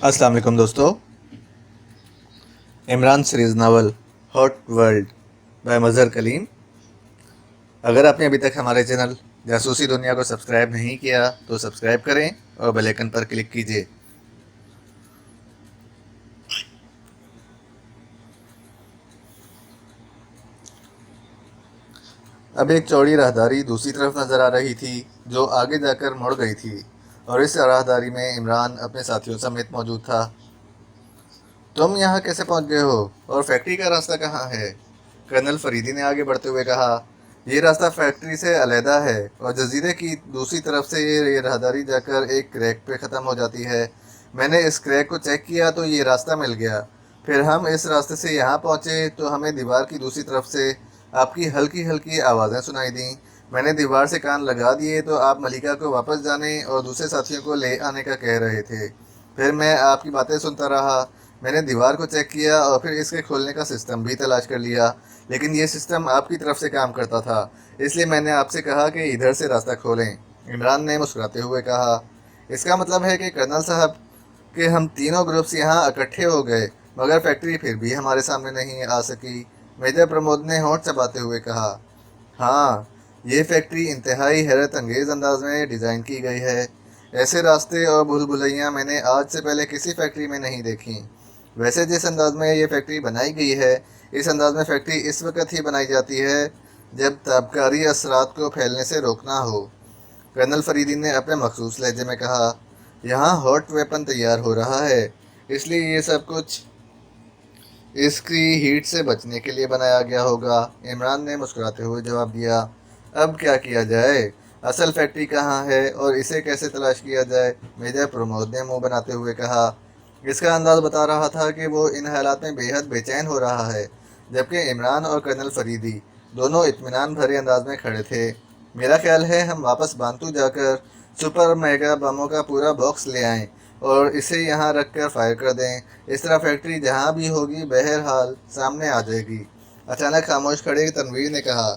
अस्सलाम वालेकुम दोस्तों। Imran series novel hot world by Mazhar Kaleem. अगर आपने अभी तक हमारे चैनल जासूसी दुनिया को सब्सक्राइब नहीं किया तो सब्सक्राइब करें और बेल आइकन पर क्लिक कीजिए। अब एक चौड़ी राहदारी दूसरी तरफ नज़र आ रही थी जो आगे जाकर मुड़ गई थी, और इस राहदारी में इमरान अपने साथियों समेत मौजूद था। तुम यहाँ कैसे पहुँच गए हो और फैक्ट्री का रास्ता कहाँ है? कर्नल फरीदी ने आगे बढ़ते हुए कहा। ये रास्ता फैक्ट्री से अलहदा है और जजीरे की दूसरी तरफ से ये राहदारी जाकर एक क्रैक पे ख़त्म हो जाती है। मैंने इस क्रैक को चेक किया तो ये रास्ता मिल गया। फिर हम इस रास्ते से यहाँ पहुँचे तो हमें दीवार की दूसरी तरफ से आपकी हल्की हल्की आवाज़ें सुनाई दीं। मैंने दीवार से कान लगा दिए तो आप मलिका को वापस जाने और दूसरे साथियों को ले आने का कह रहे थे। फिर मैं आपकी बातें सुनता रहा। मैंने दीवार को चेक किया और फिर इसके खोलने का सिस्टम भी तलाश कर लिया, लेकिन ये सिस्टम आपकी तरफ से काम करता था, इसलिए मैंने आपसे कहा कि इधर से रास्ता खोलें। इमरान ने मुस्कुराते हुए कहा। इसका मतलब है कि कर्नल साहब कि हम तीनों ग्रुप्स यहाँ इकट्ठे हो गए, मगर फैक्ट्री फिर भी हमारे सामने नहीं आ सकी। मेजर प्रमोद ने होंठ चबाते हुए कहा। हाँ, ये फैक्ट्री इंतहाई हैरत अंगेज़ अंदाज में डिज़ाइन की गई है। ऐसे रास्ते और भूल भुलैया मैंने आज से पहले किसी फैक्ट्री में नहीं देखी। वैसे जिस अंदाज में ये फैक्ट्री बनाई गई है, इस अंदाज में फैक्ट्री इस वक्त ही बनाई जाती है जब ताबकारी असरात को फैलने से रोकना हो। कर्नल फरीदी ने अपने मखसूस लहजे में कहा। यहाँ हॉट वेपन तैयार हो रहा है, इसलिए ये सब कुछ इसकी हीट से बचने के लिए बनाया गया होगा। इमरान ने मुस्कुराते हुए जवाब दिया। अब क्या किया जाए? असल फैक्ट्री कहाँ है और इसे कैसे तलाश किया जाए? मेजर प्रमोद ने मुंह बनाते हुए कहा। इसका अंदाज बता रहा था कि वो इन हालात में बेहद बेचैन हो रहा है, जबकि इमरान और कर्नल फरीदी दोनों इत्मीनान भरे अंदाज में खड़े थे। मेरा ख्याल है हम वापस बांतू जाकर सुपर मेगा बमों का पूरा बॉक्स ले आएं और इसे यहाँ रख कर फायर कर दें। इस तरह फैक्ट्री जहाँ भी होगी बहरहाल सामने आ जाएगी। अचानक खामोश खड़े तनवीर ने कहा।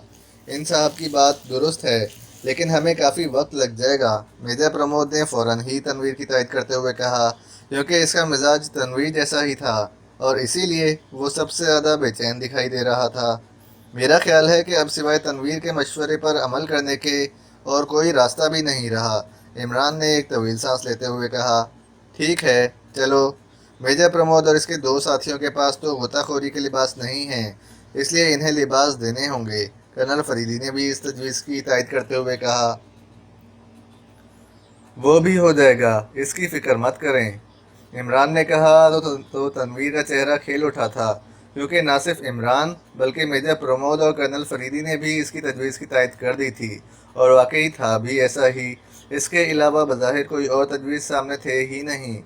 इन साहब की बात दुरुस्त है, लेकिन हमें काफ़ी वक्त लग जाएगा। मेजर प्रमोद ने फ़ौरन ही तनवीर की तायद करते हुए कहा, क्योंकि इसका मिजाज तनवीर जैसा ही था और इसीलिए वो सबसे ज़्यादा बेचैन दिखाई दे रहा था। मेरा ख्याल है कि अब सिवाय तनवीर के मशवरे पर अमल करने के और कोई रास्ता भी नहीं रहा। इमरान ने एक तवील सांस लेते हुए कहा। ठीक है, चलो। मेजर प्रमोद और इसके दो साथियों के पास तो गोताखोरी के लिबास नहीं हैं, इसलिए इन्हें लिबास देने होंगे। कर्नल फरीदी ने भी इस तजवीज़ की तायद करते हुए कहा। वो भी हो जाएगा, इसकी फ़िक्र मत करें। इमरान ने कहा तो तनवीर का चेहरा खिल उठा था, क्योंकि ना सिर्फ इमरान बल्कि मेजर प्रमोद और कर्नल फरीदी ने भी इसकी तजवीज़ की तायद कर दी थी, और वाकई था भी ऐसा ही। इसके अलावा बज़ाहिर कोई और तजवीज़ सामने थे ही नहीं।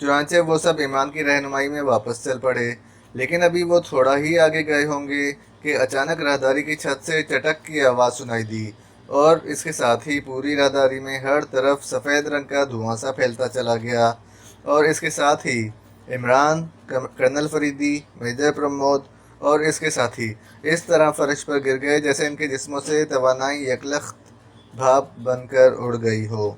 चुनांचे वो सब इमरान की रहनुमाई में वापस चल पड़े, लेकिन अभी वो थोड़ा ही आगे गए होंगे कि अचानक राहदारी की छत से चटक की आवाज़ सुनाई दी, और इसके साथ ही पूरी राहदारी में हर तरफ सफ़ेद रंग का धुआं सा फैलता चला गया। और इसके साथ ही इमरान, कर्नल फरीदी, मेजर प्रमोद और इसके साथी इस तरह फर्श पर गिर गए जैसे इनके जिस्मों से तवानाई यकलख्त भाप बनकर उड़ गई हो।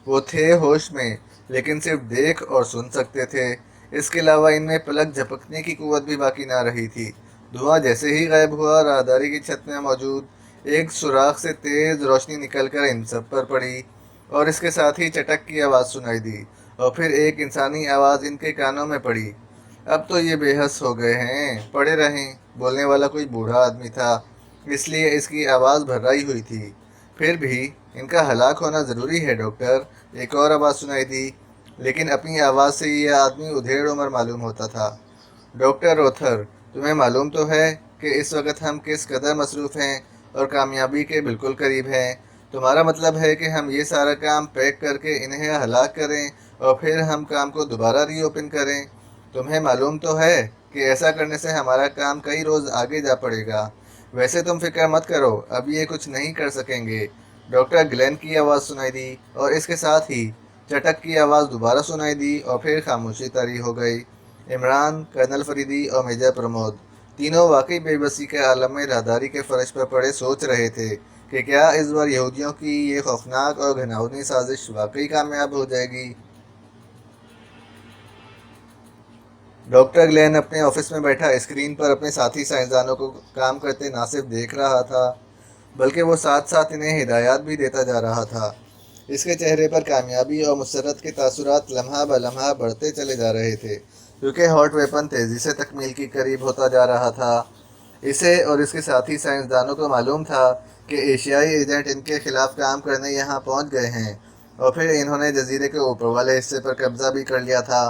वो थे होश में, लेकिन सिर्फ देख और सुन सकते थे। इसके अलावा इनमें पलक झपकने की कुव्वत भी बाकी ना रही थी। धुआं जैसे ही गायब हुआ, राहदारी की छत में मौजूद एक सुराख से तेज़ रोशनी निकलकर इन सब पर पड़ी, और इसके साथ ही चटक की आवाज़ सुनाई दी, और फिर एक इंसानी आवाज़ इनके कानों में पड़ी। अब तो ये बेहस हो गए हैं, पड़े रहें। बोलने वाला कोई बूढ़ा आदमी था, इसलिए इसकी आवाज़ भर्राई हुई थी। फिर भी इनका हलाक होना ज़रूरी है डॉक्टर, एक और आवाज़ सुनाई दी, लेकिन अपनी आवाज़ से यह आदमी उधेड़ उम्र मालूम होता था। डॉक्टर रोथर, तुम्हें मालूम तो है कि इस वक्त हम किस कदर मसरूफ़ हैं और कामयाबी के बिल्कुल करीब हैं। तुम्हारा मतलब है कि हम ये सारा काम पैक करके इन्हें हलाक करें और फिर हम काम को दोबारा रीओपन करें? तुम्हें मालूम तो है कि ऐसा करने से हमारा काम कई रोज़ आगे जा पड़ेगा। वैसे तुम फिक्र मत करो, अब ये कुछ नहीं कर सकेंगे। डॉक्टर ग्लेन की आवाज़ सुनाई दी, और इसके साथ ही चटक की आवाज़ दोबारा सुनाई दी, और फिर खामोशी तारी हो गई। इमरान, कर्नल फरीदी और मेजर प्रमोद तीनों वाकई बेबसी के आलम में राहदारी के फर्श पर पड़े सोच रहे थे कि क्या इस बार यहूदियों की ये खौफनाक और घिनौनी साजिश वाकई कामयाब हो जाएगी। डॉक्टर ग्लेन अपने ऑफिस में बैठा स्क्रीन पर अपने साथी साइंसदानों को काम करते ना सिर्फ देख रहा था, बल्कि वो साथ साथ इन्हें हिदायत भी देता जा रहा था। इसके चेहरे पर कामयाबी और मुसरत के तासुरात लम्हा ब लम्हा बढ़ते चले जा रहे थे, क्योंकि हॉट वेपन तेज़ी से तकमील के करीब होता जा रहा था। इसे और इसके साथी साइंसदानों को मालूम था कि एशियाई एजेंट इनके खिलाफ काम करने यहाँ पहुँच गए हैं, और फिर इन्होंने जजीरे के ऊपर वाले हिस्से पर कब्जा भी कर लिया था।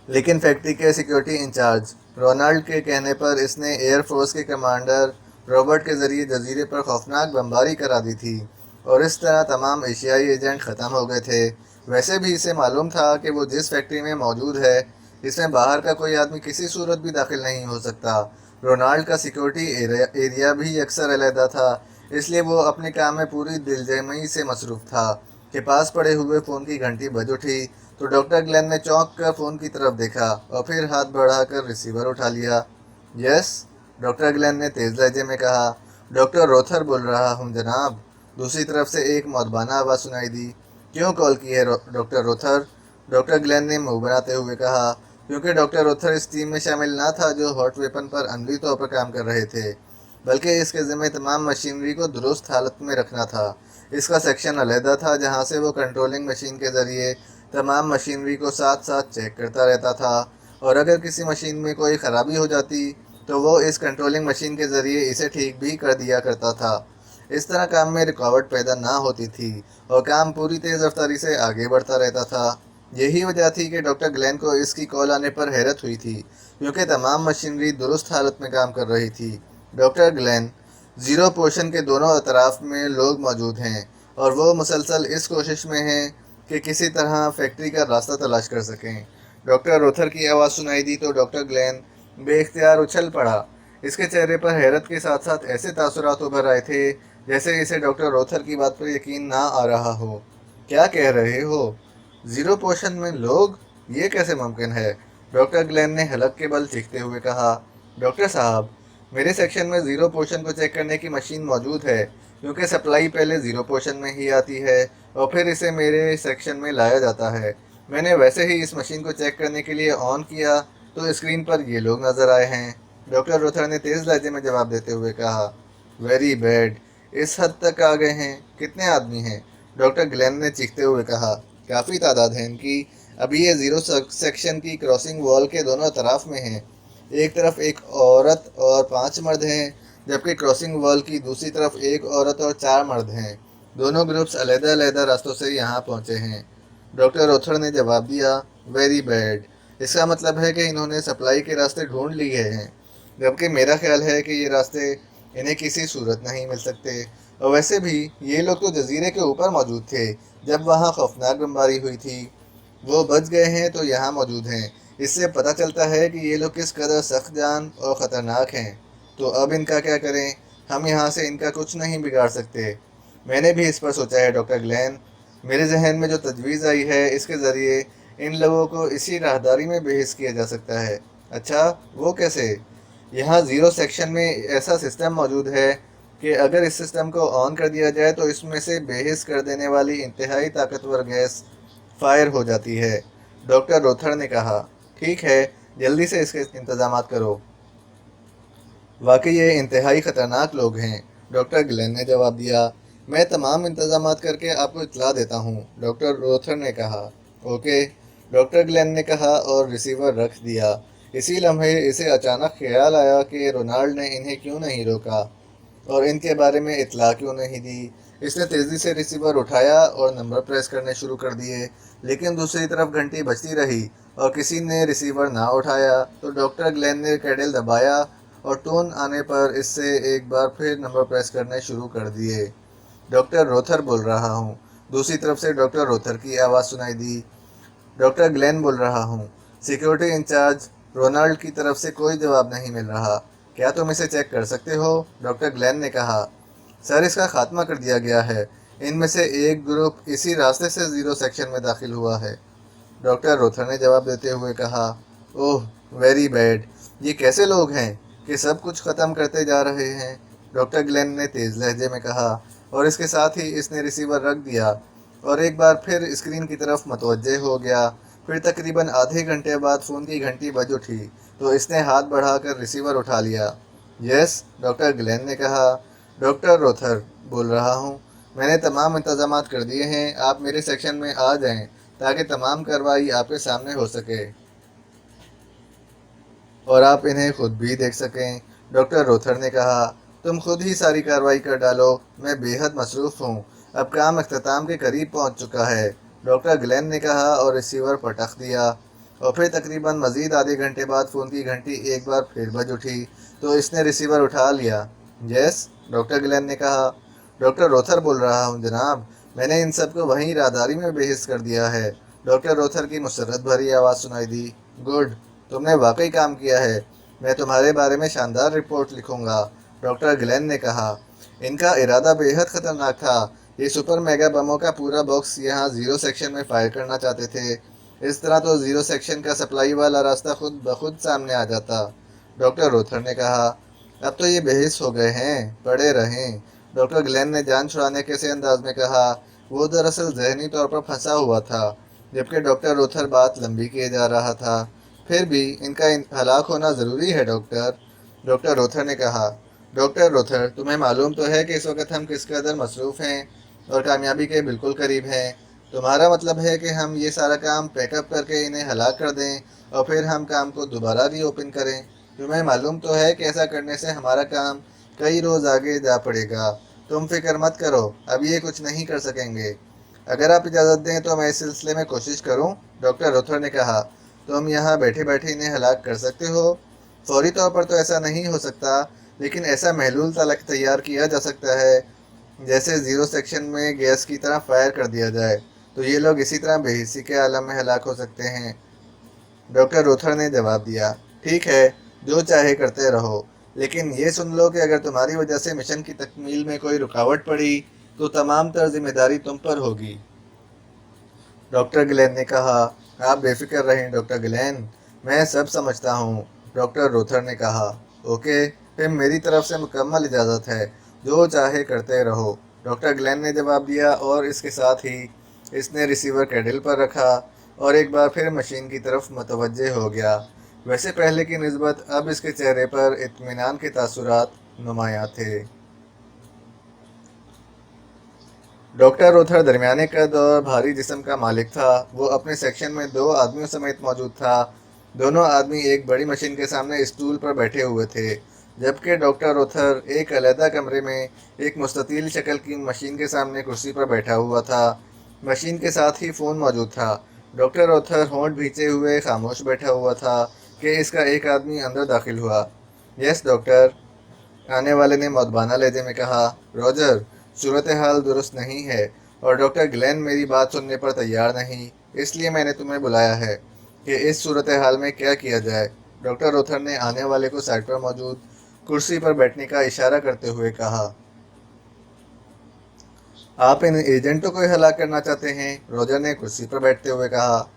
लेकिन फैक्ट्री के सिक्योरिटी इंचार्ज रोनाल्ड के कहने पर इसने एयर फोर्स के कमांडर रॉबर्ट के ज़रिए जजीरे पर खौफनाक बमबारी करा दी थी, और इस तरह तमाम एशियाई एजेंट ख़त्म हो गए थे। वैसे भी इसे मालूम था कि वो जिस फैक्ट्री में मौजूद है, इसमें बाहर का कोई आदमी किसी सूरत भी दाखिल नहीं हो सकता। रोनाल्ड का सिक्योरिटी एरिया भी अक्सर अलहदा था, इसलिए वो अपने काम में पूरी दिलजमई से मसरूफ़ था कि पास पड़े हुए फ़ोन की घंटी बज उठी तो डॉक्टर ग्लेन ने चौंक कर फ़ोन की तरफ देखा और फिर हाथ बढ़ाकर रिसीवर उठा लिया। यस, डॉक्टर ग्लेन ने तेज़ लहजे में कहा। डॉक्टर रोथर बोल रहा हूँ जनाब। दूसरी तरफ से एक मौदबाना आवाज़ सुनाई दी। क्यों कॉल की है डॉक्टर रोथर? डॉक्टर ग्लेन ने मुंह बनाते हुए कहा। क्योंकि डॉक्टर रोथर इस टीम में शामिल ना था जो हॉट वेपन पर अमली तौर पर काम कर रहे थे, बल्कि इसके ज़िम्मे तमाम मशीनरी को दुरुस्त हालत में रखना था। इसका सेक्शन अलहदा था जहाँ से वो कंट्रोलिंग मशीन के ज़रिए तमाम मशीनरी को साथ साथ चेक करता रहता था, और अगर किसी मशीन में कोई ख़राबी हो जाती तो वो इस कंट्रोलिंग मशीन के ज़रिए इसे ठीक भी कर दिया करता था। इस तरह काम में रुकावट पैदा ना होती थी और काम पूरी तेज़ रफ्तारी से आगे बढ़ता रहता था। यही वजह थी कि डॉक्टर ग्लेन को इसकी कॉल आने पर हैरत हुई थी, क्योंकि तमाम मशीनरी दुरुस्त हालत में काम कर रही थी। डॉक्टर ग्लेन, ज़ीरो पोर्शन के दोनों अतराफ में लोग मौजूद हैं और वो मुसलसल इस कोशिश में हैं कि किसी तरह फैक्ट्री का रास्ता तलाश कर सकें। डॉक्टर रोथर की आवाज़ सुनाई दी तो डॉक्टर ग्लेन बेख्तियार उछल पड़ा। इसके चेहरे पर हैरत के साथ साथ ऐसे तासुरात उभर आए थे जैसे इसे डॉक्टर रोथर की बात पर यकीन ना आ रहा हो। क्या कह रहे हो? ज़ीरो पोर्शन में लोग? ये कैसे मुमकिन है? डॉक्टर ग्लेन ने हलक के बल चीखते हुए कहा। डॉक्टर साहब, मेरे सेक्शन में ज़ीरो पोर्शन को चेक करने की मशीन मौजूद है, क्योंकि सप्लाई पहले ज़ीरो पोर्शन में ही आती है और फिर इसे मेरे सेक्शन में लाया जाता है। मैंने वैसे ही इस मशीन को चेक करने के लिए ऑन किया तो स्क्रीन पर ये लोग नज़र आए हैं। डॉक्टर रोथर ने तेज़ लहजे में जवाब देते हुए कहा। वेरी बैड, इस हद तक आ गए हैं? कितने आदमी हैं? डॉक्टर ग्लेन ने चीखते हुए कहा। काफ़ी तादाद है इनकी। अभी ये ज़ीरो सेक्शन की क्रॉसिंग वॉल के दोनों तरफ में हैं। एक तरफ एक औरत और 5 मर्द हैं, जबकि क्रॉसिंग वॉल की दूसरी तरफ एक औरत और 4 मर्द हैं। दोनों ग्रुप्स अलग-अलग रास्तों से यहाँ पहुँचे हैं। डॉक्टर रोथर ने जवाब दिया। वेरी बैड, इसका मतलब है कि इन्होंने सप्लाई के रास्ते ढूंढ लिए हैं, जबकि मेरा ख्याल है कि ये रास्ते इन्हें किसी सूरत नहीं मिल सकते। और वैसे भी ये लोग तो जजीरे के ऊपर मौजूद थे जब वहाँ खौफनाक बमबारी हुई थी। वो बच गए हैं तो यहाँ मौजूद हैं। इससे पता चलता है कि ये लोग किस कदर सख्त जान और ख़तरनाक हैं। तो अब इनका क्या करें? हम यहाँ से इनका कुछ नहीं बिगाड़ सकते। मैंने भी इस पर सोचा है डॉक्टर ग्लेन। मेरे जहन में जो तजवीज़ आई है, इसके ज़रिए इन लोगों को इसी राहदारी में बेहिस किया जा सकता है। अच्छा, वो कैसे? यहाँ ज़ीरो सेक्शन में ऐसा सिस्टम मौजूद है कि अगर इस सिस्टम को ऑन कर दिया जाए तो इसमें से बेहिस कर देने वाली इंतहाई ताकतवर गैस फायर हो जाती है। डॉक्टर रोथर ने कहा। ठीक है, जल्दी से इसके इंतजामात करो। वाकई ये इंतहाई ख़तरनाक लोग हैं, डॉक्टर ग्लेन ने जवाब दिया। मैं तमाम इंतजामात करके आपको इतला देता हूँ, डॉक्टर रोथर ने कहा। ओके, डॉक्टर ग्लेन ने कहा और रिसीवर रख दिया। इसी लम्हे इसे अचानक ख्याल आया कि रोनाल्ड ने इन्हें क्यों नहीं रोका और इनके बारे में इतला क्यों नहीं दी। इसने तेज़ी से रिसीवर उठाया और नंबर प्रेस करने शुरू कर दिए, लेकिन दूसरी तरफ घंटी बजती रही और किसी ने रिसीवर ना उठाया। तो डॉक्टर ग्लेन ने कैडल दबाया और टोन आने पर इससे एक बार फिर नंबर प्रेस करने शुरू कर दिए। डॉक्टर रोथर बोल रहा हूँ। दूसरी तरफ से डॉक्टर रोथर की आवाज़ सुनाई दी। डॉक्टर ग्लेन बोल रहा हूँ। सिक्योरिटी इंचार्ज रोनाल्ड की तरफ से कोई जवाब नहीं मिल रहा। क्या तुम इसे चेक कर सकते हो? डॉक्टर ग्लेन ने कहा। सर, इसका खात्मा कर दिया गया है। इनमें से एक ग्रुप इसी रास्ते से ज़ीरो सेक्शन में दाखिल हुआ है, डॉक्टर रोथर ने जवाब देते हुए कहा। ओह, वेरी बैड, ये कैसे लोग हैं कि सब कुछ ख़त्म करते जा रहे हैं? डॉक्टर ग्लेन ने तेज़ लहजे में कहा, और इसके साथ ही इसने रिसीवर रख दिया और एक बार फिर स्क्रीन की तरफ मतवज्जे हो गया। फिर तकरीबन आधे घंटे बाद फ़ोन की घंटी बज उठी तो इसने हाथ बढ़ाकर रिसीवर उठा लिया। यस, डॉक्टर ग्लेन ने कहा। डॉक्टर रोथर बोल रहा हूँ। मैंने तमाम इंतजामात कर दिए हैं, आप मेरे सेक्शन में आ जाएं ताकि तमाम कार्रवाई आपके सामने हो सके और आप इन्हें खुद भी देख सकें। डॉक्टर रोथर ने कहा, तुम खुद ही सारी कार्रवाई कर डालो, मैं बेहद मसरूफ़ हूँ, अब काम अख्ताम के करीब पहुँच चुका है, डॉक्टर ग्लेन ने कहा और रिसीवर पटक दिया। और फिर तकरीबन मज़ीद आधे घंटे बाद फ़ोन की घंटी एक बार फिर बज उठी तो इसने रिसीवर उठा लिया। यस, डॉक्टर ग्लेन ने कहा। डॉक्टर रोथर बोल रहा हूँ जनाब, मैंने इन सब को वहीं राहदारी में बेहिस कर दिया है। डॉक्टर रोथर की मुसर्रत भरी आवाज़ सुनाई दी। गुड, तुमने वाकई काम किया है, मैं तुम्हारे बारे में शानदार रिपोर्ट लिखूंगा, डॉक्टर ग्लेन ने कहा। इनका इरादा बेहद खतरनाक था, ये सुपर मेगा बमों का पूरा बॉक्स यहाँ ज़ीरो सेक्शन में फायर करना चाहते थे। इस तरह तो ज़ीरो सेक्शन का सप्लाई वाला रास्ता खुद ब खुद सामने आ जाता, डॉक्टर रोथर ने कहा। अब तो ये बेहिस हो गए हैं, पड़े रहें, डॉक्टर ग्लेन ने जान छुड़ाने के से अंदाज में कहा। वो दरअसल जहनी तौर पर फंसा हुआ था, जबकि डॉक्टर रोथर बात लंबी किए जा रहा था। फिर भी इनका हलाक होना ज़रूरी है डॉक्टर, डॉक्टर रोथर ने कहा। डॉक्टर रोथर, तुम्हें मालूम तो है कि इस वक्त हम किस कदर मसरूफ़ हैं और कामयाबी के बिल्कुल करीब हैं। तुम्हारा मतलब है कि हम ये सारा काम पैकअप करके इन्हें हलाक कर दें और फिर हम काम को दोबारा रीओपन करें। तुम्हें मालूम तो है कि ऐसा करने से हमारा काम कई रोज़ आगे जा पड़ेगा। तुम फिक्र मत करो, अब ये कुछ नहीं कर सकेंगे। अगर आप इजाज़त दें तो मैं इस सिलसिले में कोशिश करूं, डॉक्टर रोथर ने कहा। तुम यहाँ बैठे बैठे इन्हें हलाक कर सकते हो। फौरी तौर पर तो ऐसा नहीं हो सकता, लेकिन ऐसा महलूल तलक तैयार किया जा सकता है जैसे ज़ीरो सेक्शन में गैस की तरह फायर कर दिया जाए, तो ये लोग इसी तरह बेहिसी के आलम में हलाक हो सकते हैं, डॉक्टर रोथर ने जवाब दिया। ठीक है, जो चाहे करते रहो, लेकिन ये सुन लो कि अगर तुम्हारी वजह से मिशन की तकमील में कोई रुकावट पड़ी तो तमाम तर जिम्मेदारी तुम पर होगी, डॉक्टर ग्लेन ने कहा। आप बेफिक्र रहें डॉक्टर ग्लेन, मैं सब समझता हूँ, डॉक्टर रोथर ने कहा। ओके, फिर मेरी तरफ से मुकम्मल इजाज़त है, जो चाहे करते रहो, डॉक्टर ग्लेन ने जवाब दिया और इसके साथ ही इसने रिसीवर कैडल पर रखा और एक बार फिर मशीन की तरफ मतवज्जे हो गया। वैसे पहले की निस्बत अब इसके चेहरे पर इत्मीनान के तासुरात नुमायाँ थे। डॉक्टर रोथर दरमियाने कद और भारी जिस्म का मालिक था। वो अपने सेक्शन में दो आदमियों समेत मौजूद था। दोनों आदमी एक बड़ी मशीन के सामने स्टूल पर बैठे हुए थे, जबकि डॉक्टर रोथर एक अलहदा कमरे में एक मुस्ततील शक्ल की मशीन के सामने कुर्सी पर बैठा हुआ था। मशीन के साथ ही फ़ोन मौजूद था। डॉक्टर रोथर होंठ भींचे हुए खामोश बैठा हुआ था कि इसका एक आदमी अंदर दाखिल हुआ। यस डॉक्टर, आने वाले ने मौदबाना लहजे में कहा। रॉजर, सूरत हाल दुरुस्त नहीं है और डॉक्टर ग्लेन मेरी बात सुनने पर तैयार नहीं, इसलिए मैंने तुम्हें बुलाया है कि इस सूरत हाल में क्या किया जाए, डॉक्टर रोथर ने आने वाले को साइड पर मौजूद कुर्सी पर बैठने का इशारा करते हुए कहा। आप इन एजेंटों को हलाक करना चाहते हैं, रॉजर ने कुर्सी पर बैठते हुए कहा।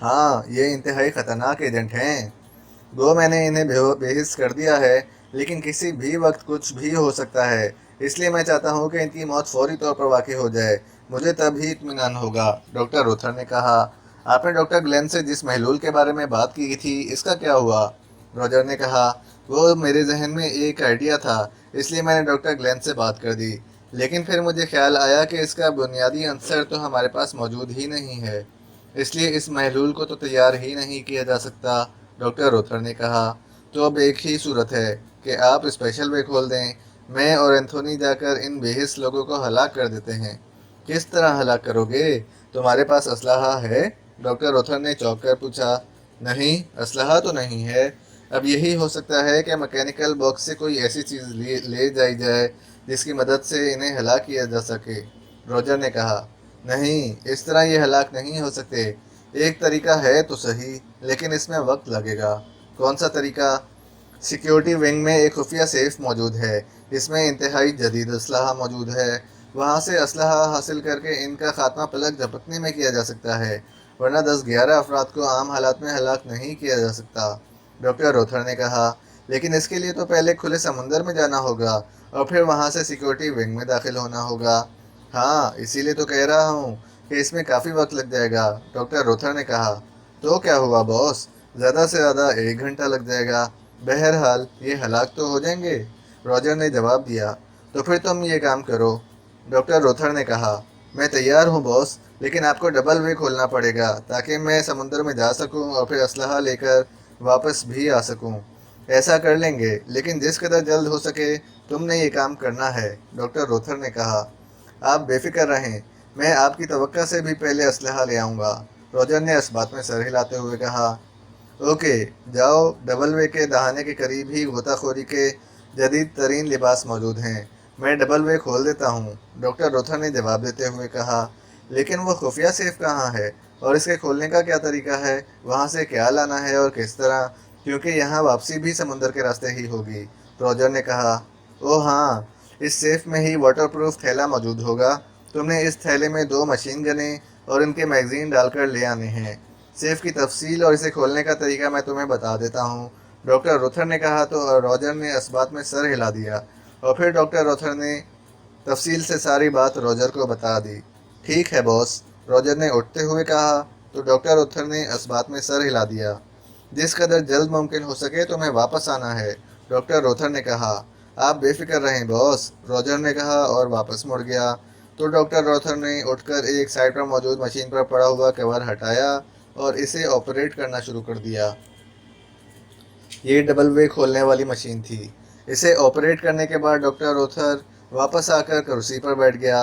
हाँ, ये इंतहाई ख़तरनाक एजेंट हैं। गो मैंने इन्हें बेहिस कर दिया है, लेकिन किसी भी वक्त कुछ भी हो सकता है, इसलिए मैं चाहता हूँ कि इनकी मौत फौरी तौर पर वाक़ई हो जाए, मुझे तभी इत्मीनान होगा, डॉक्टर रोथर ने कहा। आपने डॉक्टर ग्लेन से जिस महलूल के बारे में बात की थी, इसका क्या हुआ, रॉजर ने कहा। वो मेरे जहन में एक आइडिया था, इसलिए मैंने डॉक्टर ग्लेन से बात कर दी, लेकिन फिर मुझे ख्याल आया कि इसका बुनियादी अंसर तो हमारे पास मौजूद ही नहीं है, इसलिए इस महलूल को तो तैयार ही नहीं किया जा सकता, डॉक्टर रोथर ने कहा। तो अब एक ही सूरत है कि आप स्पेशल वे खोल दें, मैं और एंथोनी जाकर इन बेहिस लोगों को हलाक कर देते हैं। किस तरह हलाक करोगे, तुम्हारे पास असलहा है, डॉक्टर रोथर ने चौंक कर पूछा। नहीं, असलहा तो नहीं है। अब यही हो सकता है कि मैकेनिकल बॉक्स से कोई ऐसी चीज़ ले जाई जाए जिसकी मदद से इन्हें हलाक किया जा सके, रॉजर ने कहा। नहीं, इस तरह ये हलाक नहीं हो सकते। एक तरीका है तो सही, लेकिन इसमें वक्त लगेगा। कौन सा तरीका? सिक्योरिटी विंग में एक खुफिया सेफ मौजूद है, इसमें इंतहाई जदीद असलहा मौजूद है। वहाँ से असलहा हासिल करके इनका खात्मा पलक झपकने में किया जा सकता है, वरना 10-11 अफराद को आम हालात में हलाक नहीं किया जा सकता, डॉक्टर रोथर ने कहा। लेकिन इसके लिए तो पहले खुले समुंदर में जाना होगा और फिर वहाँ से सिक्योरिटी विंग में दाखिल होना होगा। हाँ, इसीलिए तो कह रहा हूँ कि इसमें काफ़ी वक्त लग जाएगा, डॉक्टर रोथर ने कहा। तो क्या हुआ बॉस, ज़्यादा से ज़्यादा 1 घंटा लग जाएगा, बहरहाल ये हलाक तो हो जाएंगे। रॉजर ने जवाब दिया। तो फिर तुम ये काम करो, डॉक्टर रोथर ने कहा। मैं तैयार हूँ बॉस, लेकिन आपको डबल वे खोलना पड़ेगा ताकि मैं समुद्र में जा सकूँ और फिर असलहा लेकर वापस भी आ सकूँ। ऐसा कर लेंगे, लेकिन जिस कदर जल्द हो सके तुमने ये काम करना है, डॉक्टर रोथर ने कहा। आप बेफिक्र रहें, मैं आपकी तवक्का से भी पहले असलहा ले आऊँगा, रॉजर ने इस बात में सर हिलाते हुए कहा। ओके, जाओ, डबल वे के दहाने के करीब ही गोताखोरी के जदीद तरीन लिबास मौजूद हैं। मैं डबल वे खोल देता हूँ, डॉक्टर रोथर ने जवाब देते हुए कहा। लेकिन वो खुफिया सेफ कहाँ है और इसके खोलने का क्या तरीका है, वहाँ से क्या लाना है और किस तरह, क्योंकि यहाँ वापसी भी समुंदर के रास्ते ही होगी, रॉजर ने कहा। ओह हाँ, इस सेफ में ही वाटर प्रूफ थैला मौजूद होगा। तुमने इस थैले में 2 मशीन गनें और इनके मैगजीन डालकर ले आने हैं। सेफ की तफसील और इसे खोलने का तरीका मैं तुम्हें बता देता हूँ, डॉक्टर रोथर ने कहा। तो रॉजर ने इस बात में सर हिला दिया और फिर डॉक्टर रोथर ने तफसील से सारी बात रॉजर को बता दी। ठीक है बॉस, रॉजर ने उठते हुए कहा। तो डॉक्टर रोथर ने इस बात में सर हिला दिया। जिस कदर जल्द मुमकिन हो सके तुम्हें वापस आना है, डॉक्टर रोथर ने कहा। आप बेफिक्र रहें बॉस, रॉजर ने कहा और वापस मुड़ गया। तो डॉक्टर रोथर ने उठकर एक साइड पर मौजूद मशीन पर पड़ा हुआ कवर हटाया और इसे ऑपरेट करना शुरू कर दिया। ये डबल वे खोलने वाली मशीन थी। इसे ऑपरेट करने के बाद डॉक्टर रोथर वापस आकर कुर्सी पर बैठ गया।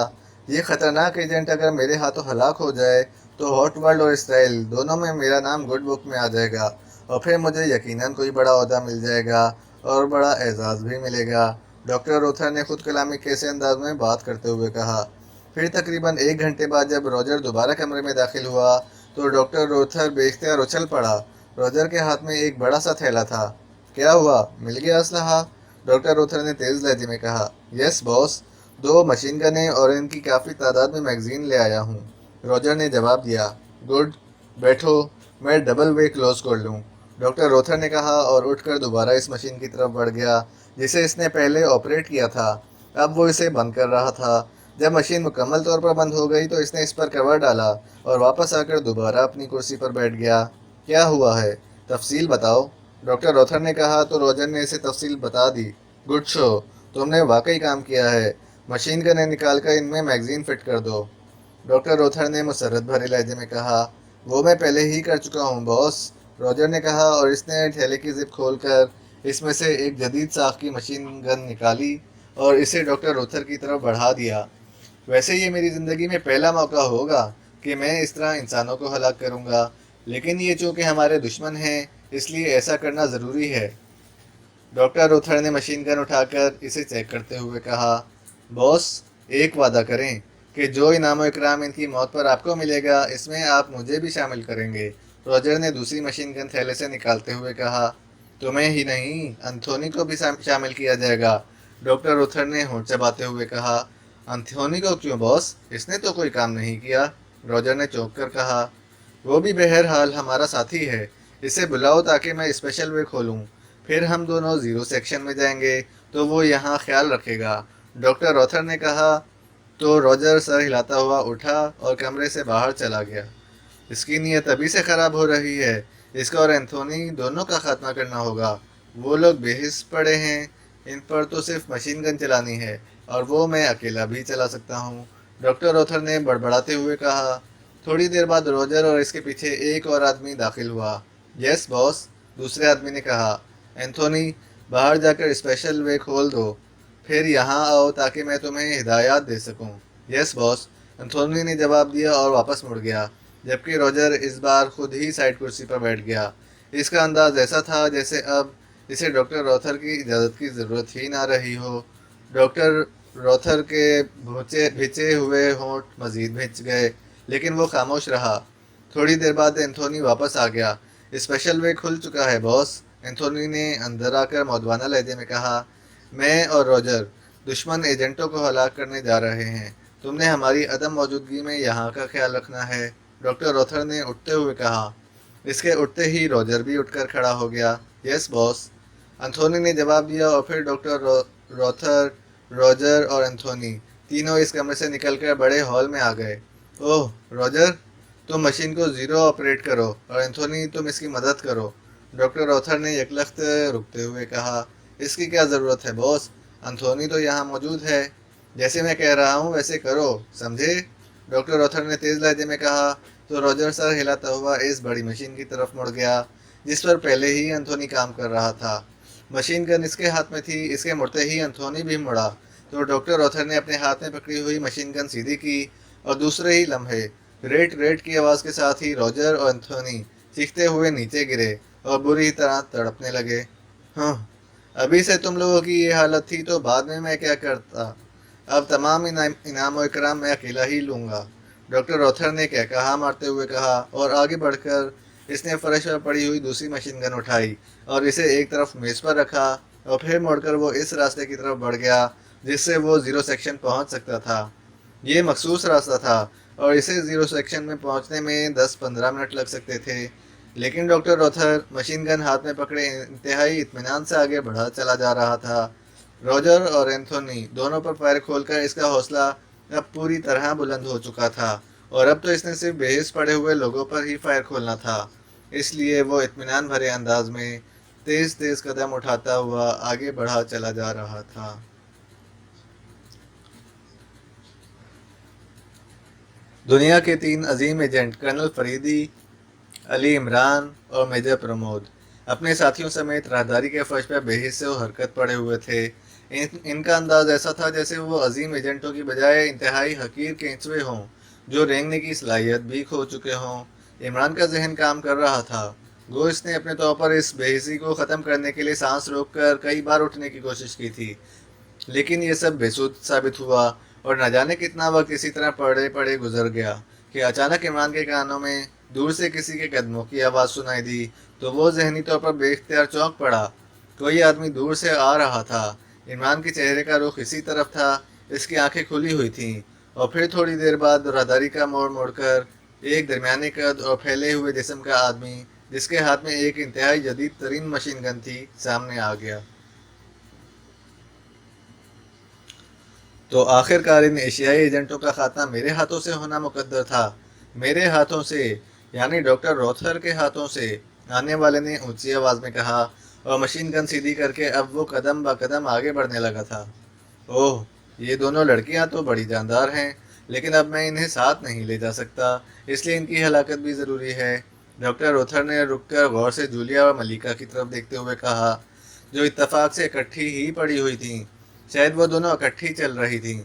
ये खतरनाक एजेंट अगर मेरे हाथों हलाक हो जाए तो हॉट वर्ल्ड और स्टाइल दोनों में मेरा नाम गुड बुक में आ जाएगा और फिर मुझे यकीनन कोई बड़ा ओहदा मिल जाएगा और बड़ा एजाज़ भी मिलेगा, डॉक्टर रोथर ने खुद कलामी कैसे अंदाज में बात करते हुए कहा। फिर तकरीबन 1 घंटे बाद जब रॉजर दोबारा कमरे में दाखिल हुआ तो डॉक्टर रोथर बेख्तियार उछल पड़ा। रॉजर के हाथ में एक बड़ा सा थैला था। क्या हुआ, मिल गया असलहा, डॉक्टर रोथर ने तेज़ लहजे में कहा। यस बॉस, 2 मशीन गनें और इनकी काफ़ी तादाद में मैगजीन ले आया हूँ, रॉजर ने जवाब दिया। गुड, बैठो, मैं डबल वे क्लोज कर लूँ, डॉक्टर रोथर ने कहा और उठकर दोबारा इस मशीन की तरफ बढ़ गया जिसे इसने पहले ऑपरेट किया था। अब वो इसे बंद कर रहा था। जब मशीन मुकम्मल तौर पर बंद हो गई तो इसने इस पर कवर डाला और वापस आकर दोबारा अपनी कुर्सी पर बैठ गया। क्या हुआ है, तफसील बताओ, डॉक्टर रोथर ने कहा। तो रॉजर ने इसे तफसील बता दी। गुड शो, तुमने वाकई काम किया है। मशीन गन निकाल कर इनमें मैगजीन फिट कर दो, डॉक्टर रोथर ने मुसरत भरे लहजे में कहा। वो मैं पहले ही कर चुका हूँ बॉस, रॉजर ने कहा और इसने थैले की जिप खोलकर इसमें से एक जदीद साख की मशीन गन निकाली और इसे डॉक्टर रोथर की तरफ बढ़ा दिया। वैसे ये मेरी ज़िंदगी में पहला मौका होगा कि मैं इस तरह इंसानों को हलाक करूँगा, लेकिन ये चूँकि हमारे दुश्मन हैं इसलिए ऐसा करना ज़रूरी है, डॉक्टर रोथर ने मशीन गन उठाकर इसे चेक करते हुए कहा। बॉस, एक वादा करें कि जो इनाम इकराम इनकी मौत पर आपको मिलेगा इसमें आप मुझे भी शामिल करेंगे, रॉजर ने दूसरी मशीन गन थैले से निकालते हुए कहा। तुम्हें ही नहीं, एंथोनी को भी शामिल किया जाएगा, डॉक्टर रोथर ने होंठ चबाते हुए कहा। एंथोनी को क्यों बॉस, इसने तो कोई काम नहीं किया, रॉजर ने चौंक कर कहा। वो भी बहरहाल हमारा साथी है, इसे बुलाओ ताकि मैं स्पेशल वे खोलूँ, फिर हम दोनों ज़ीरो सेक्शन में जाएंगे तो वो यहाँ ख्याल रखेगा, डॉक्टर रोथर ने कहा। तो रॉजर सर हिलाता हुआ उठा और कमरे से बाहर चला गया। इसकी नीयत अभी से ख़राब हो रही है, इसका और एंथोनी दोनों का खात्मा करना होगा। वो लोग बेहिस पड़े हैं, इन पर तो सिर्फ मशीन गन चलानी है और वो मैं अकेला भी चला सकता हूँ, डॉक्टर रोथर ने बड़बड़ाते हुए कहा। थोड़ी देर बाद रॉजर और इसके पीछे एक और आदमी दाखिल हुआ। यस बॉस, दूसरे आदमी ने कहा। एंथोनी, बाहर जाकर स्पेशल वे खोल दो, फिर यहाँ आओ ताकि मैं तुम्हें हिदायत दे सकूं। यस बॉस, एंथोनी ने जवाब दिया और वापस मुड़ गया, जबकि रॉजर इस बार खुद ही साइड कुर्सी पर बैठ गया। इसका अंदाज ऐसा था जैसे अब इसे डॉक्टर रोथर की इजाज़त की ज़रूरत ही ना रही हो। डॉक्टर रोथर के भिंचे हुए होंठ मज़ीद भिंच गए, लेकिन वो खामोश रहा। थोड़ी देर बाद एंथोनी वापस आ गया। स्पेशल वे खुल चुका है बॉस, एंथोनी ने अंदर आकर मौदवाना लहजे में कहा। मैं और रॉजर दुश्मन एजेंटों को हलाक करने जा रहे हैं, तुमने हमारी अदम मौजूदगी में यहाँ का ख्याल रखना है, डॉक्टर रोथर ने उठते हुए कहा। इसके उठते ही रॉजर भी उठकर खड़ा हो गया। यस बॉस, एंथोनी ने जवाब दिया और फिर डॉक्टर रोथर, रॉजर और एंथोनी तीनों इस कमरे से निकलकर बड़े हॉल में आ गए। ओह रॉजर, तुम मशीन को ज़ीरो ऑपरेट करो और एंथोनी तुम इसकी मदद करो। डॉक्टर ऑथर ने यकलख्त रुकते हुए कहा, इसकी क्या ज़रूरत है बॉस, एंथोनी तो यहाँ मौजूद है। जैसे मैं कह रहा हूँ वैसे करो, समझे? डॉक्टर ऑथर ने तेज़ लहजे में कहा तो रॉजर सर हिलाता हुआ इस बड़ी मशीन की तरफ मुड़ गया जिस पर पहले ही एंथोनी काम कर रहा था। मशीन गन इसके हाथ में थी। इसके मुड़ते ही एंथोनी भी मुड़ा तो डॉक्टर ऑथर ने अपने हाथ में पकड़ी हुई मशीन गन सीधी की और दूसरे ही लम्हे रेट रेट की आवाज़ के साथ ही रॉजर और एंथोनी चीखते हुए नीचे गिरे और बुरी तरह तड़पने लगे। हाँ, अभी से तुम लोगों की ये हालत थी तो बाद में मैं क्या करता। अब तमाम इनाम और इकराम मैं अकेला ही लूँगा, डॉक्टर ऑथर ने क्या कहा मारते हुए कहा और आगे बढ़कर इसने फर्श पर पड़ी हुई दूसरी मशीन गन उठाई और इसे एक तरफ मेज़ पर रखा और फिर मुड़कर वो इस रास्ते की तरफ बढ़ गया जिससे वो ज़ीरो सेक्शन पहुंच सकता था। ये मखसूस रास्ता था और इसे ज़ीरो सेक्शन में पहुंचने में 10-15 मिनट लग सकते थे, लेकिन डॉक्टर ऑथर मशीन गन हाथ में पकड़े इंतहाई इत्मीनान से आगे बढ़ा चला जा रहा था। रॉजर और एंथोनी दोनों पर फायर खोलकर इसका हौसला अब पूरी तरह बुलंद हो चुका था और अब तो इसने सिर्फ बेहिस पड़े हुए लोगों पर ही फायर खोलना था। इसलिए वो इत्मीनान भरे अंदाज में तेज तेज कदम उठाता हुआ आगे बढ़ा चला जा रहा था। दुनिया के 3 अजीम एजेंट कर्नल फरीदी, अली इमरान और मेजर प्रमोद अपने साथियों समेत राहदारी के फर्श पर बेहिस से हरकत पड़े हुए थे। इनका अंदाज ऐसा था जैसे वो अजीम एजेंटों की बजाय इंतहाई हकीर केंचुए हों जो रेंगने की सलाहियत भी खो चुके हों। इमरान का जहन काम कर रहा था। गो इसने अपने तौर पर इस बेहिसी को ख़त्म करने के लिए सांस रोककर कई बार उठने की कोशिश की थी, लेकिन ये सब बेसुध साबित हुआ और न जाने कितना वक्त इसी तरह पड़े पड़े गुजर गया कि अचानक इमरान के कानों में दूर से किसी के कदमों की आवाज़ सुनाई दी तो वो जहनी तौर पर बेख्तियार चौंक पड़ा। कोई आदमी दूर से आ रहा था। इमरान के चेहरे का रुख इसी तरफ था। इसकी आंखें खुली हुई थीं और फिर थोड़ी देर बाद राहदारी का मोड़ मोड़कर एक दरमियाने कद और फैले हुए जिस्म का आदमी जिसके हाथ में एक इंतहाई जदीद तरीन मशीन गन थी सामने आ गया। तो आखिरकार इन एशियाई एजेंटों का खात्मा मेरे हाथों से होना मुकद्दर था। मेरे हाथों से, यानी डॉक्टर रॉथर के हाथों से, आने वाले ने ऊंची आवाज़ में कहा और मशीन गन सीधी करके अब वो कदम ब कदम आगे बढ़ने लगा था। ओह, ये दोनों लड़कियां तो बड़ी जानदार हैं, लेकिन अब मैं इन्हें साथ नहीं ले जा सकता, इसलिए इनकी हलाकत भी ज़रूरी है। डॉक्टर रॉथर ने रुककर गौर से जूलिया और मलिका की तरफ देखते हुए कहा, जो इत्तेफाक से इकट्ठी ही पड़ी हुई थीं। शायद वो दोनों इकट्ठी चल रही थीं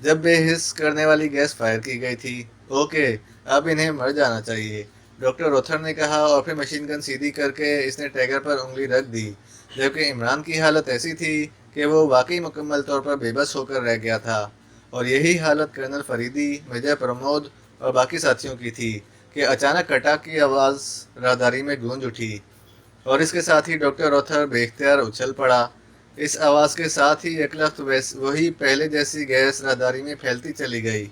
जब बेहिस करने वाली गैस फायर की गई थी। ओके, अब इन्हें मर जाना चाहिए, डॉक्टर रॉथर ने कहा और फिर मशीन गन सीधी करके इसने टैगर पर उंगली रख दी, जबकि इमरान की हालत ऐसी थी कि वो वाकई मुकम्मल तौर पर बेबस होकर रह गया था। और यही हालत कर्नल फरीदी, मेजर प्रमोद और बाकी साथियों की थी कि अचानक कटा की आवाज़ राहदारी में गूंज उठी और इसके साथ ही डॉक्टर रॉथर बेख्तियार उछल पड़ा। इस आवाज़ के साथ ही यकलख्त वही पहले जैसी गैस राहदारी में फैलती चली गई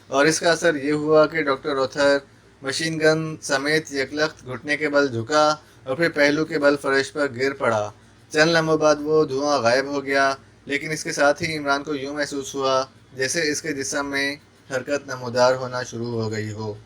और इसका असर ये हुआ कि डॉक्टर रॉथर मशीन गन समेत यकलख्त घुटने के बल झुका और फिर पहलू के बल फर्श पर गिर पड़ा। चंद लम्हों बाद वो धुआं गायब हो गया, लेकिन इसके साथ ही इमरान को यूँ महसूस हुआ जैसे इसके जिस्म में हरकत नमूदार होना शुरू हो गई हो।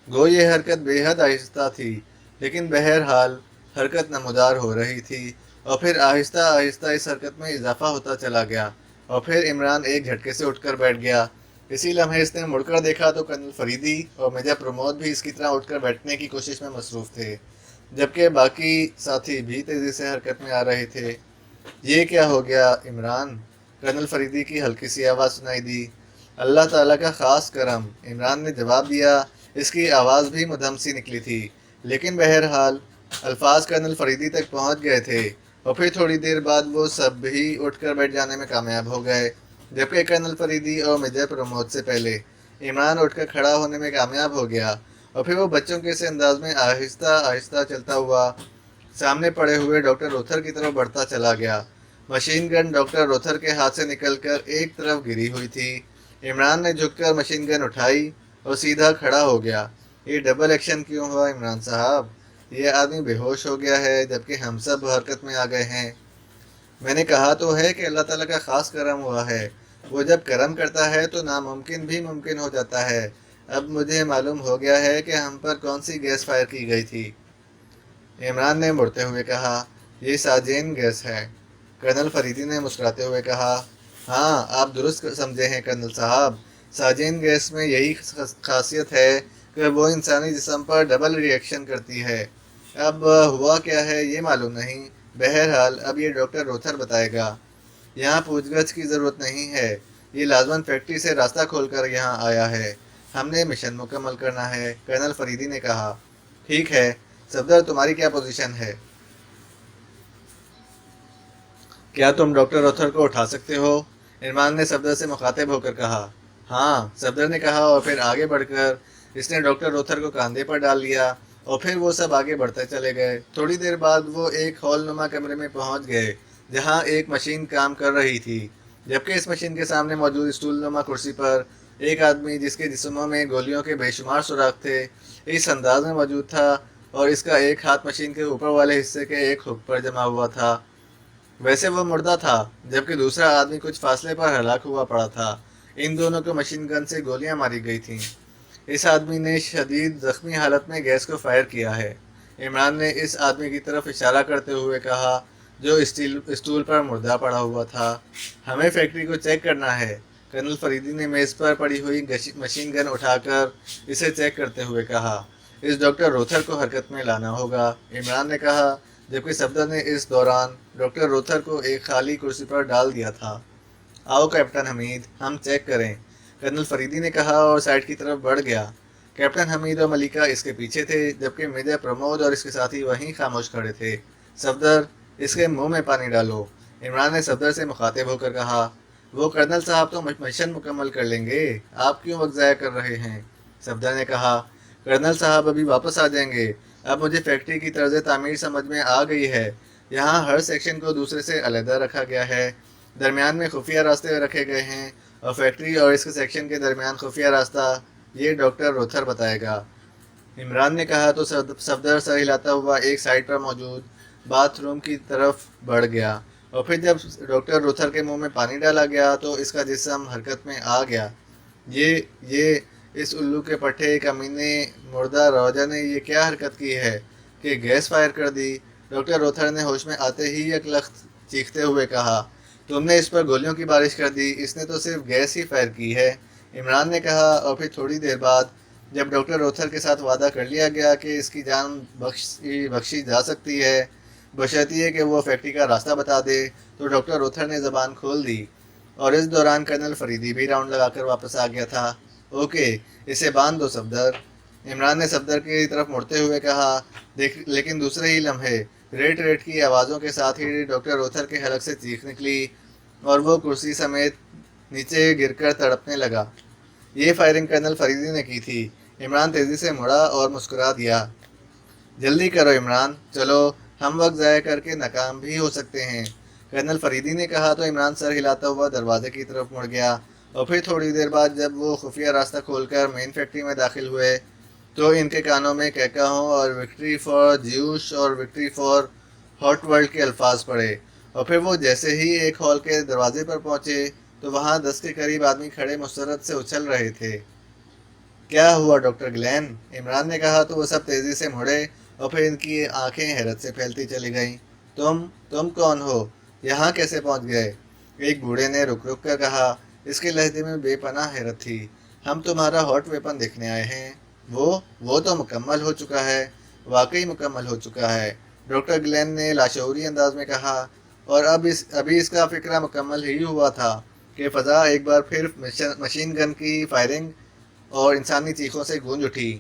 गो ये हरकत बेहद आहिस्ता थी, लेकिन बहरहाल हरकत नमूदार हो रही थी और फिर आहिस्ता आहिस्ता इस हरकत में इजाफा होता चला गया और फिर इमरान एक झटके से उठकर बैठ गया। इसी लम्हे इसने मुड़कर देखा तो कर्नल फरीदी और मेजर प्रमोद भी इसकी तरह उठकर बैठने की कोशिश में मसरूफ़ थे, जबकि बाकी साथी भी तेज़ी से हरकत में आ रहे थे। ये क्या हो गया इमरान? कर्नल फरीदी की हल्की सी आवाज़ सुनाई दी। अल्लाह ताला का ख़ास करम, इमरान ने जवाब दिया। इसकी आवाज़ भी मध्यम सी निकली थी, लेकिन बहरहाल अल्फाज कर्नल फरीदी तक पहुंच गए थे और फिर थोड़ी देर बाद वो सब भी उठकर बैठ जाने में कामयाब हो गए, जबकि कर्नल फरीदी और मेजर प्रमोद से पहले इमरान उठकर खड़ा होने में कामयाब हो गया और फिर वो बच्चों के से अंदाज में आहिस्ता आहिस्ता चलता हुआ सामने पड़े हुए डॉक्टर रोथर की तरफ बढ़ता चला गया। मशीन गन डॉक्टर रोथर के हाथ से निकलकर एक तरफ गिरी हुई थी। इमरान ने झुककर मशीन गन उठाई और सीधा खड़ा हो गया। ये डबल एक्शन क्यों हुआ इमरान साहब? ये आदमी बेहोश हो गया है जबकि हम सब हरकत में आ गए हैं। मैंने कहा तो है कि अल्लाह ताला का ख़ास करम हुआ है। वो जब करम करता है तो नामुमकिन भी मुमकिन हो जाता है। अब मुझे मालूम हो गया है कि हम पर कौन सी गैस फायर की गई थी। इमरान ने मुड़ते हुए कहा, ये साजेन गैस है। कर्नल फरीदी ने मुस्कुराते हुए कहा, हाँ, आप दुरुस्त समझे हैं कर्नल साहब। साजेन गैस में यही खासियत है कि वो इंसानी जिस्म पर डबल रिएक्शन करती है। अब हुआ क्या है ये मालूम नहीं। बहरहाल अब ये डॉक्टर रोथर बताएगा। यहाँ पूछगछ की ज़रूरत नहीं है। ये लाजमन फैक्ट्री से रास्ता खोलकर यहाँ आया है। हमने मिशन मुकम्मल करना है, कर्नल फरीदी ने कहा। ठीक है सफदर, तुम्हारी क्या पोजीशन है? क्या तुम डॉक्टर रोथर को उठा सकते हो? इरमान ने सफदर से मुखातिब होकर कहा। हाँ, सफदर ने कहा और फिर आगे बढ़कर इसने डॉक्टर रोथर को कंधे पर डाल लिया और फिर वो सब आगे बढ़ते चले गए। थोड़ी देर बाद वो एक हॉल नुमा कमरे में पहुंच गए जहां एक मशीन काम कर रही थी, जबकि इस मशीन के सामने मौजूद स्टूल नुमा कुर्सी पर एक आदमी जिसके जिस्मों में गोलियों के बेशुमार सुराख थे इस अंदाज में मौजूद था और इसका एक हाथ मशीन के ऊपर वाले हिस्से के एक हुक पर जमा हुआ था। वैसे वो मुर्दा था, जबकि दूसरा आदमी कुछ फासले पर हलाक हुआ पड़ा था। इन दोनों को मशीन गन से गोलियां मारी गई थीं। इस आदमी ने शदीद जख्मी हालत में गैस को फायर किया है। इमरान ने इस आदमी की तरफ इशारा करते हुए कहा जो स्टूल पर मुर्दा पड़ा हुआ था। हमें फैक्ट्री को चेक करना है। कर्नल फरीदी ने मेज़ पर पड़ी हुई मशीन गन उठाकर इसे चेक करते हुए कहा। इस डॉक्टर रोथर को हरकत में लाना होगा, इमरान ने कहा, जबकि सफदर ने इस दौरान डॉक्टर रोथर को एक खाली कुर्सी पर डाल दिया था। आओ कैप्टन हमीद, हम चेक करें, कर्नल फरीदी ने कहा और साइड की तरफ बढ़ गया। कैप्टन हमीद और मलिका इसके पीछे थे, जबकि मेजर प्रमोद और इसके साथी वहीं खामोश खड़े थे। सफदर, इसके मुंह में पानी डालो, इमरान ने सफदर से मुखातिब होकर कहा। वो कर्नल साहब तो मिशन मुकम्मल कर लेंगे, आप क्यों वक्त ज़ाया कर रहे हैं? सफदर ने कहा, कर्नल साहब अभी वापस आ जाएंगे। अब मुझे फैक्ट्री की तर्ज तामीर समझ में आ गई है। यहाँ हर सेक्शन को दूसरे से अलहदा रखा गया है, दरमियान में खुफिया रास्ते रखे गए हैं और फैक्ट्री और इसके सेक्शन के दरमियान खुफिया रास्ता ये डॉक्टर रोथर बताएगा। इमरान ने कहा तो सफदर सर हिलाता हुआ एक साइड पर मौजूद बाथरूम की तरफ बढ़ गया और फिर जब डॉक्टर रोथर के मुंह में पानी डाला गया तो इसका जिस्म हरकत में आ गया। ये इस उल्लू के पट्टे कमीने मुर्दा रौजा ने ये क्या हरकत की है कि गैस फायर कर दी? डॉक्टर रोथर ने होश में आते ही यकलख्त चीखते हुए कहा, तुमने इस पर गोलियों की बारिश कर दी, इसने तो सिर्फ गैस ही फायर की है, इमरान ने कहा। और फिर थोड़ी देर बाद जब डॉक्टर रोथर के साथ वादा कर लिया गया कि इसकी जान बख्शी जा सकती है बशर्ते कि वो फैक्ट्री का रास्ता बता दे, तो डॉक्टर रोथर ने ज़बान खोल दी और इस दौरान कर्नल फरीदी भी राउंड लगाकर वापस आ गया था। ओके, इसे बांध दो सफदर, इमरान ने सफदर की तरफ मुड़ते हुए कहा। लेकिन दूसरे ही लम्हे रेट रेट की आवाज़ों के साथ ही डॉक्टर रोथर के हलक से चीख निकली और वो कुर्सी समेत नीचे गिरकर तड़पने लगा। ये फायरिंग कर्नल फरीदी ने की थी। इमरान तेज़ी से मुड़ा और मुस्कुरा दिया। जल्दी करो इमरान, चलो, हम वक्त ज़ाया करके नाकाम भी हो सकते हैं, कर्नल फरीदी ने कहा तो इमरान सर हिलाता हुआ दरवाजे की तरफ मुड़ गया और फिर थोड़ी देर बाद जब वो खुफिया रास्ता खोलकर मेन फैक्ट्री में दाखिल हुए तो इनके कानों में कहकाहों और विक्ट्री फॉर ज्यूश और विक्ट्री फॉर हॉट वर्ल्ड के अल्फाज पड़े। और फिर वो जैसे ही एक हॉल के दरवाजे पर पहुंचे तो वहाँ 10 के करीब आदमी खड़े मुसरत से उछल रहे थे। क्या हुआ डॉक्टर ग्लेन, इमरान ने कहा तो वो सब तेज़ी से मुड़े और फिर इनकी आंखें हैरत से फैलती चली गईं। तुम कौन हो, यहाँ कैसे पहुँच गए? एक बूढ़े ने रुक रुक कर कहा। इसके लहजे में बेपनाह हैरत थी। हम तुम्हारा हॉट वेपन देखने आए हैं। वो तो मुकम्मल हो चुका है, वाकई मुकम्मल हो चुका है, डॉक्टर ग्लेन ने लाशऊरी अंदाज में कहा। और अभी इसका फिक्रा मुकम्मल ही हुआ था कि फ़ज़ा एक बार फिर मशीन गन की फायरिंग और इंसानी चीखों से गूंज उठी।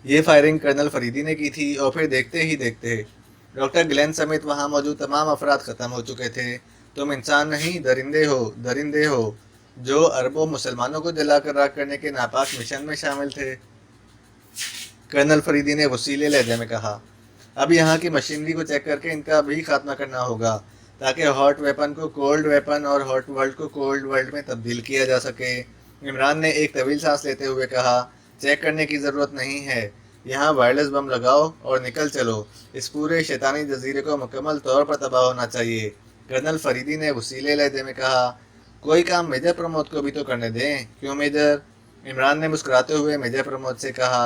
ये फायरिंग कर्नल फरीदी ने की थी और फिर देखते ही देखते डॉक्टर ग्लेन समेत वहाँ मौजूद तमाम अफराद ख़त्म हो चुके थे। तुम इंसान नहीं, दरिंदे हो जो अरबों मुसलमानों को जलाकर राख करने के नापाक मिशन में शामिल थे, कर्नल फरीदी ने वसीले लहजे में कहा। अब यहाँ की मशीनरी को चेक करके इनका भी खात्मा करना होगा ताकि हॉट वेपन को कोल्ड वेपन और हॉट वर्ल्ड को कोल्ड वर्ल्ड में तब्दील किया जा सके। इमरान ने एक तवील सांस लेते हुए कहा, चेक करने की ज़रूरत नहीं है, यहाँ वायरलेस बम लगाओ और निकल चलो। इस पूरे शैतानी जजीरे को मुकम्मल तौर पर तबाह होना चाहिए, कर्नल फरीदी ने वसीले लहजे में कहा। कोई काम मेजर प्रमोद को भी तो करने दें। क्यों मेजर, इमरान ने मुस्कुराते हुए मेजर प्रमोद से कहा,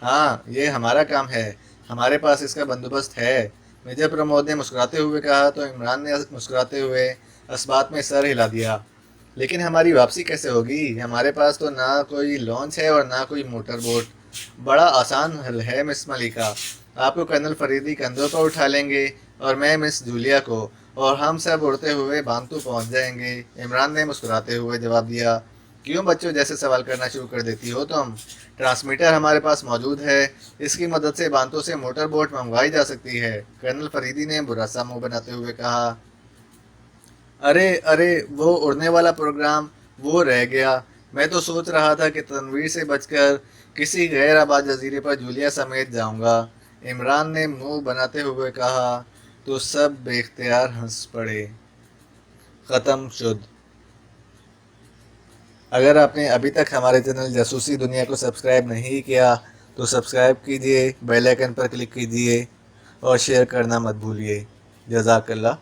हाँ ये हमारा काम है, हमारे पास इसका बंदोबस्त है। मेजर प्रमोद ने मुस्कुराते हुए कहा तो इमरान ने मुस्कुराते हुए इस्बात में सर हिला दिया। लेकिन हमारी वापसी कैसे होगी? हमारे पास तो ना कोई लॉन्च है और ना कोई मोटर बोट। बड़ा आसान हल है मिस मलिका, आपको कर्नल फरीदी कंधों पर उठा लेंगे और मैं मिस जूलिया को, और हम सब उड़ते हुए बांतू पहुंच जाएंगे। इमरान ने मुस्कुराते हुए जवाब दिया, क्यों बच्चों जैसे सवाल करना शुरू कर देती हो तुम? ट्रांसमीटर हमारे पास मौजूद है, इसकी मदद से बांतों से मोटर बोट मंगवाई जा सकती है। कर्नल फरीदी ने बुरा सा मुंह बनाते हुए कहा, अरे अरे वो उड़ने वाला प्रोग्राम, वो रह गया। मैं तो सोच रहा था कि तनवीर से बचकर किसी गैर आबाद जजीरे पर जूलिया समेत जाऊंगा। इमरान ने मुंह बनाते हुए कहा तो सब बेख्तियार हंस पड़े। ख़त्म शुद्ध। अगर आपने अभी तक हमारे चैनल जासूसी दुनिया को सब्सक्राइब नहीं किया तो सब्सक्राइब कीजिए, बेल आइकन पर क्लिक कीजिए और शेयर करना मत भूलिए। जज़ाकल्लाह।